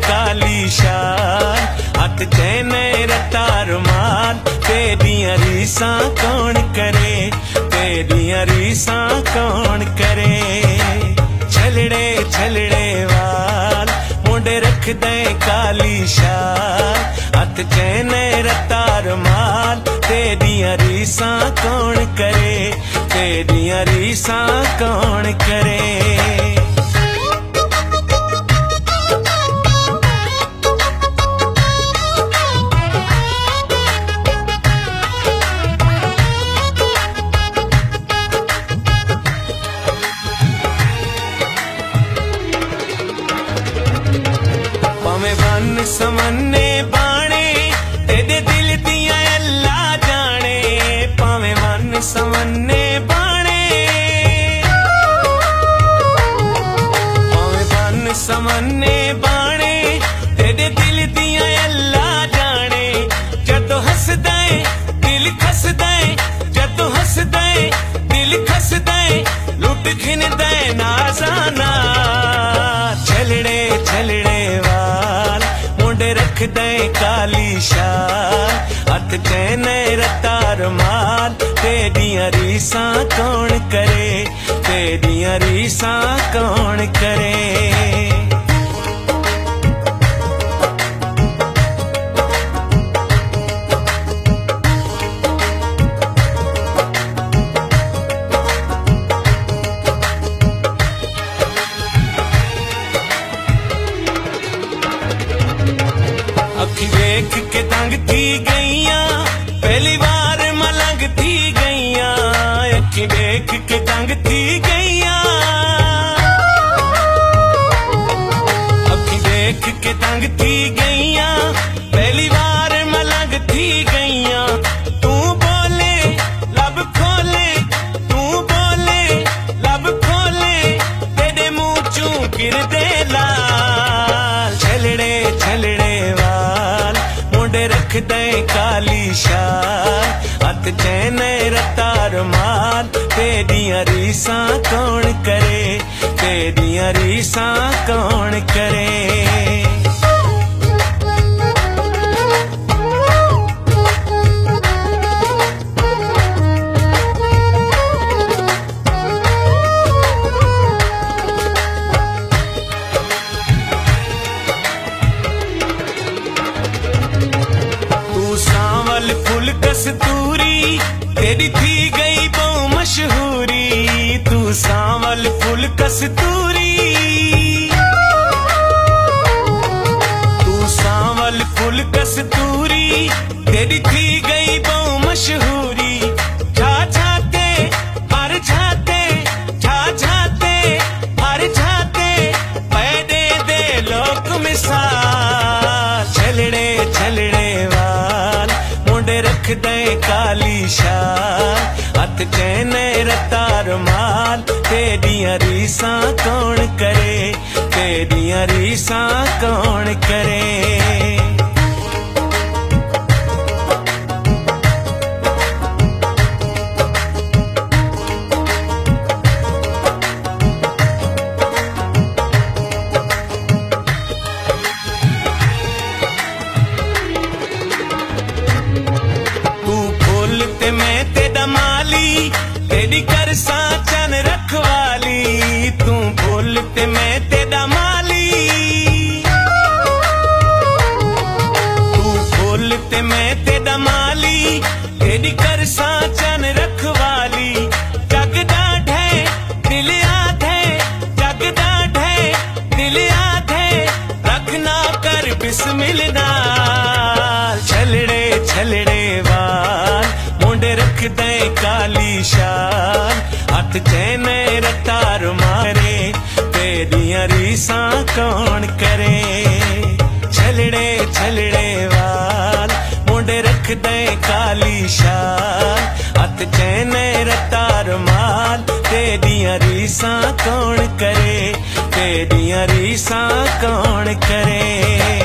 काली शाल, हथ चैने रत्ता रुमाल, तेरियां रीसां कौन करे, तेरियां रीसां कौन करे। छलड़े छलड़े वाल, मुंडे रख दे काली शाल, हथ चैने रत्ता रुमाल, तेरियां रीसां कौन करे, तेरियां रीसां कौन करे। भावें वन समन्ने बाणे, तेरे दिल दियां अल्लाह जाने, भावें वन समन्ने बाणे, भावें वन समन्ने बाणे, तेरे दिल दियां अल्लाह जाने। जदों हसदा है दिल खसदा है, जदों हसदा है दिल खसदा है, लुट खिनदा है नाज़ाना। छलड़े छलड़े वाल, मुंडे रख दे काली शाल, हथ चैने रत्ता रुमाल, तेरियां रीसां कौन करे, तेरियां रीसां कौन करे। अखी वेख के तंग थी गईयां, पहली बार मलंग थी गईयां, अखी वेख के तंग थी गईयां, अखी वेख के तंग थी गईयां, पहली बार मलंग थी गईयां। तू बोले लब खोले, तू बोले लब खोले, तेरे मुंह चूं गिरदे लाल। छलड़े छलड़े रख दे काली शाल, हथ चैने रत्ता रुमाल, तेरियां रीसां कौन करे, तेरियां रीसां कौन करे। सांवल फुल कस्तूरी, तेरी थी गई बहु मशहूरी, तू सांवल फुल कस्तूरी, तू सांवल फुल कस्तूरी, तेरी थी गई बहु मशहूरी। छा छाते हर छाते, छा छाते हर छाते, पैदे दे लोक मिसाल। छलड़े छलड़े रख दे काली शाल, हथ चैने रत्ता रुमाल, तेरियां रीसां कौन करे, तेरियां रीसां कौन करे। ते मैं तेरा माली, तेरी करसा चन रखवाली, तू बोल ते मैं तेरा माली, तू बोल ते मैं तेरा माली, तेरी करसा चन रखवाली। जगदा ढे दिल आधे, जगदा ढे दिल आधे, रखना कर बिस्मिल्लाह। छलड़े छलड़े वाल, रख दे काली शाल, हथ चैने रत्ता रुमाल, तेरियां रीसां कौन करे। छलड़े छलड़े वाल, मुंडे रख दे काली शाल, हथ चैने रत्ता रुमाल, तेरियां रीसां कौन करे, तेरियां रीसां कौन करे।